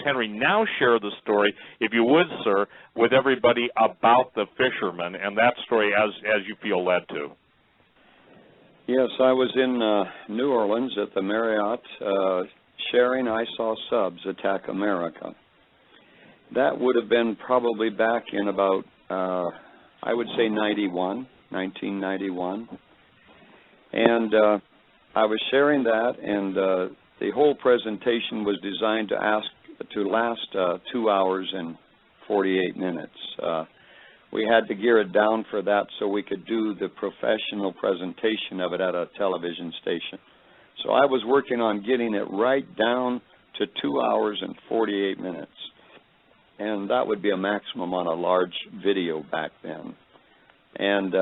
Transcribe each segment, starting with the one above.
Henry, now share the story, if you would, sir, with everybody about the fisherman and that story as you feel led to. Yes, I was in New Orleans at the Marriott sharing I Saw Subs Attack America. That would have been probably back in about, I would say 1991. And I was sharing that, and the whole presentation was designed to last 2 hours and 48 minutes. We had to gear it down for that so we could do the professional presentation of it at a television station. So I was working on getting it right down to 2 hours and 48 minutes. And that would be a maximum on a large video back then, and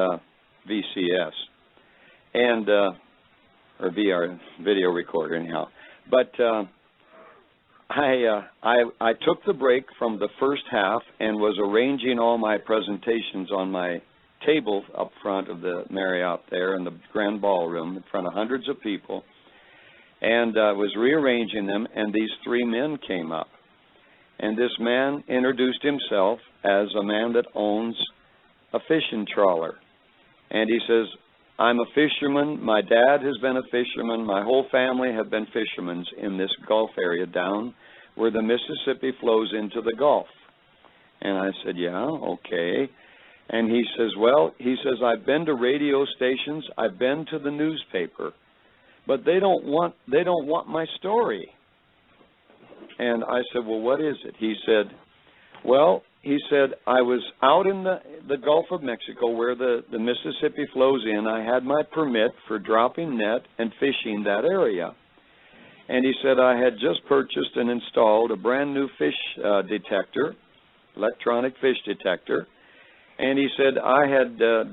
VCS, and or VR video recorder anyhow. But I took the break from the first half and was arranging all my presentations on my table up front of the Marriott there in the grand ballroom in front of hundreds of people, and was rearranging them, and these three men came up. And this man introduced himself as a man that owns a fishing trawler. And he says, I'm a fisherman, my dad has been a fisherman, my whole family have been fishermen in this Gulf area down where the Mississippi flows into the Gulf. And I said, yeah, okay. And he says, well, he says, I've been to radio stations, I've been to the newspaper, but they don't want my story. And I said, well, what is it? He said, well, he said, I was out in the Gulf of Mexico where the Mississippi flows in. I had my permit for dropping net and fishing that area. And he said, I had just purchased and installed a brand new fish detector, electronic fish detector. And he said, I had read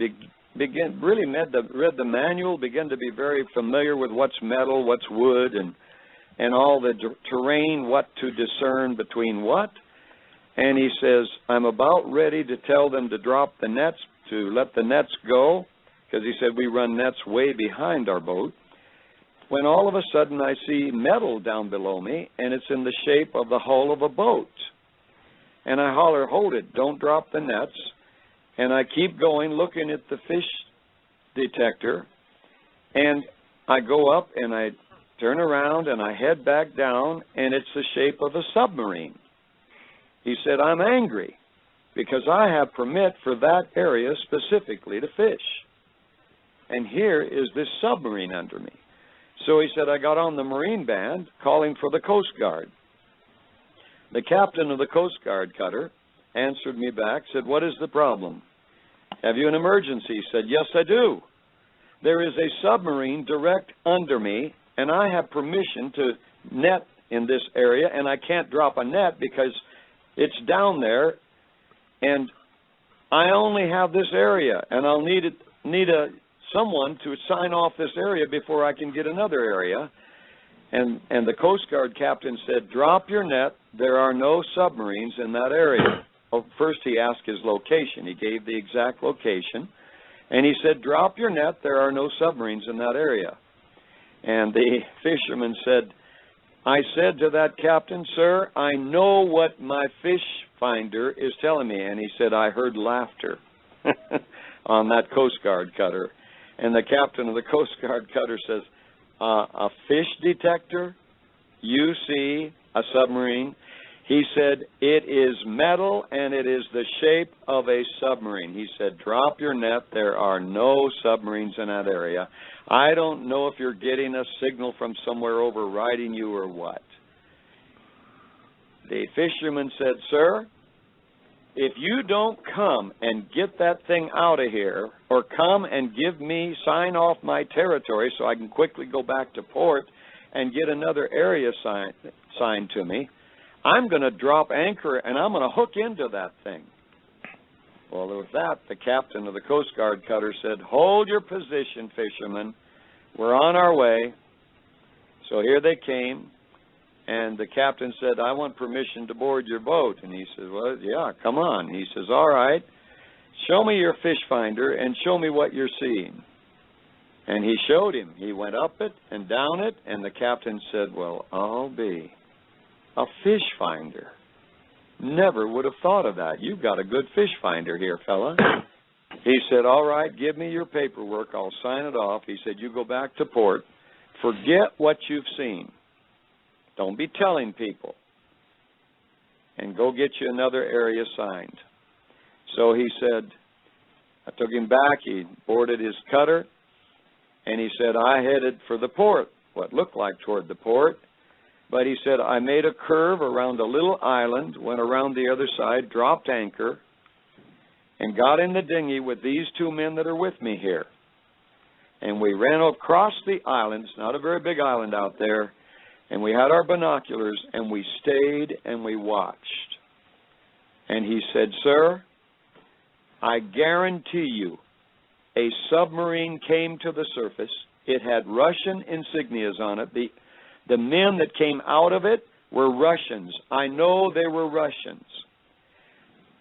the manual, began to be very familiar with what's metal, what's wood, and all the terrain, what to discern between what. And he says, I'm about ready to tell them to drop the nets, to let the nets go, because he said we run nets way behind our boat, when all of a sudden I see metal down below me, and it's in the shape of the hull of a boat. And I holler, hold it, don't drop the nets. And I keep going, looking at the fish detector, and I go up and I turn around and I head back down, and it's the shape of a submarine. He said, I'm angry because I have permit for that area specifically to fish. And here is this submarine under me. So he said, I got on the Marine band calling for the Coast Guard. The captain of the Coast Guard cutter answered me back, said, what is the problem? Have you an emergency? He said, yes, I do. There is a submarine direct under me, and I have permission to net in this area, and I can't drop a net because it's down there, and I only have this area, and I'll need someone to sign off this area before I can get another area. And the Coast Guard captain said, drop your net. There are no submarines in that area. Well, first he asked his location. He gave the exact location, and he said, drop your net. There are no submarines in that area. And the fisherman said, I said to that captain, sir, I know what my fish finder is telling me. And he said, I heard laughter on that Coast Guard cutter. And the captain of the Coast Guard cutter says, a fish detector? You see a submarine? He said, it is metal and it is the shape of a submarine. He said, drop your net. There are no submarines in that area. I don't know if you're getting a signal from somewhere overriding you or what. The fisherman said, sir, if you don't come and get that thing out of here, or come and sign off my territory so I can quickly go back to port and get another area signed to me, I'm going to drop anchor and I'm going to hook into that thing. Well, with that, the captain of the Coast Guard cutter said, hold your position, fishermen. We're on our way. So here they came, and the captain said, I want permission to board your boat. And he says, well, yeah, come on. He says, all right, show me your fish finder and show me what you're seeing. And he showed him. He went up it and down it, and the captain said, well, I'll be. A fish finder. Never would have thought of that. You've got a good fish finder here, fella. He said, all right, give me your paperwork. I'll sign it off. He said, you go back to port. Forget what you've seen. Don't be telling people. And go get you another area signed. So he said, I took him back. He boarded his cutter. And he said, I headed for the port, what looked like toward the port. But he said, I made a curve around a little island, went around the other side, dropped anchor, and got in the dinghy with these two men that are with me here. And we ran across the island. It's not a very big island out there. And we had our binoculars, and we stayed and we watched. And he said, sir, I guarantee you a submarine came to the surface. It had Russian insignias on it. The men that came out of it were Russians. I know they were Russians.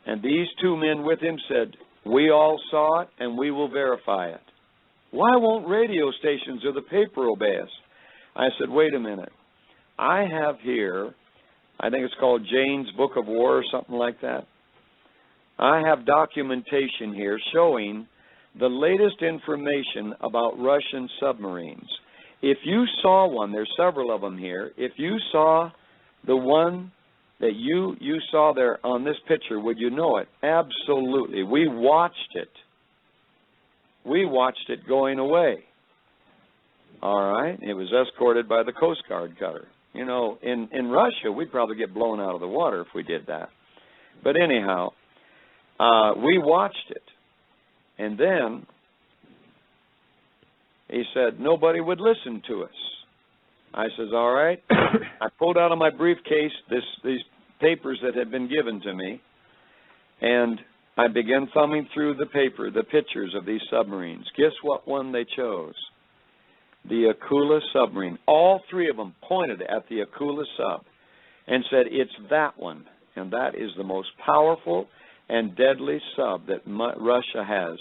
And these two men with him said, we all saw it and we will verify it. Why won't radio stations or the paper obey us? I said, wait a minute. I have here, I think it's called Jane's Book of War or something like that. I have documentation here showing the latest information about Russian submarines. If you saw one, there's several of them here, if you saw the one that you saw there on this picture, would you know it? Absolutely. We watched it. We watched it going away. All right? It was escorted by the Coast Guard cutter. You know, in Russia, we'd probably get blown out of the water if we did that. But anyhow, we watched it. And then he said, nobody would listen to us. I says, all right. I pulled out of my briefcase these papers that had been given to me, and I began thumbing through the paper, the pictures of these submarines. Guess what one they chose? The Akula submarine. All three of them pointed at the Akula sub and said, it's that one, and that is the most powerful and deadly sub that Russia has.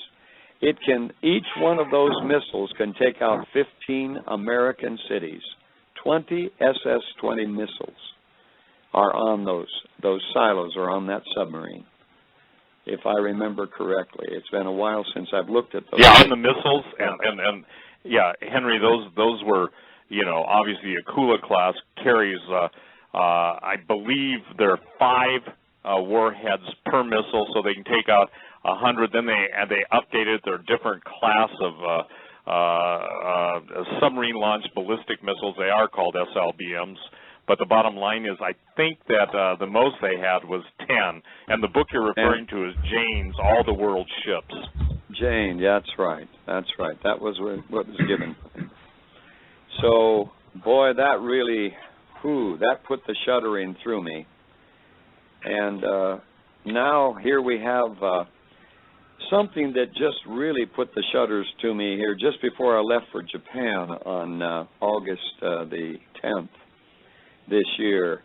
It can, each one of those missiles can take out 15 American cities. 20 SS-20 missiles are on those silos are on that submarine, if I remember correctly. It's been a while since I've looked at those. Yeah, on the missiles, and yeah, Henry, those were, you know, obviously Akula class carries, I believe there are 5 warheads per missile, so they can take out 100. Then they updated their different class of submarine-launched ballistic missiles. They are called SLBMs. But the bottom line is, I think that the most they had was 10. And the book you're referring to is Jane's All the World's Ships. Jane, yeah, that's right. That's right. That was what was given. So, boy, that really, that put the shuddering through me. And now here we have something that just really put the shudders to me here just before I left for Japan on August the 10th this year.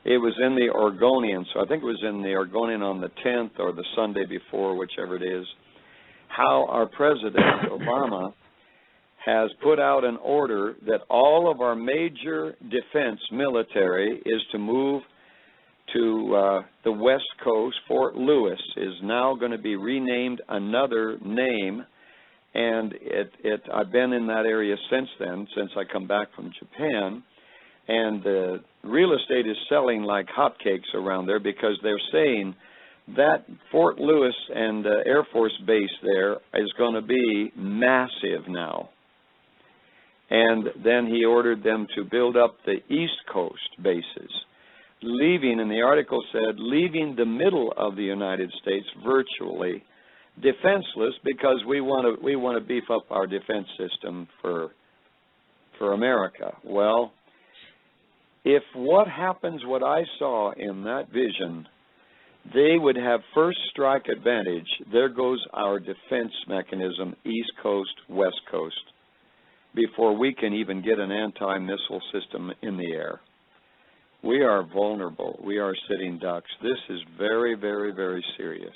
It was in the Oregonian, so I think it was in the Oregonian on the 10th or the Sunday before, whichever it is, how our President, Obama, has put out an order that all of our major defense military is to move to the West Coast. Fort Lewis is now going to be renamed another name, and I've been in that area since then, since I come back from Japan, and the real estate is selling like hotcakes around there because they're saying that Fort Lewis and Air Force Base there is going to be massive now. And then he ordered them to build up the East Coast bases, leaving, and the article said, leaving the middle of the United States virtually defenseless because we want to beef up our defense system for America. Well, if what happens, what I saw in that vision, they would have first strike advantage. There goes our defense mechanism, East Coast, West Coast, before we can even get an anti-missile system in the air. We are vulnerable. We are sitting ducks. This is very, very, very serious.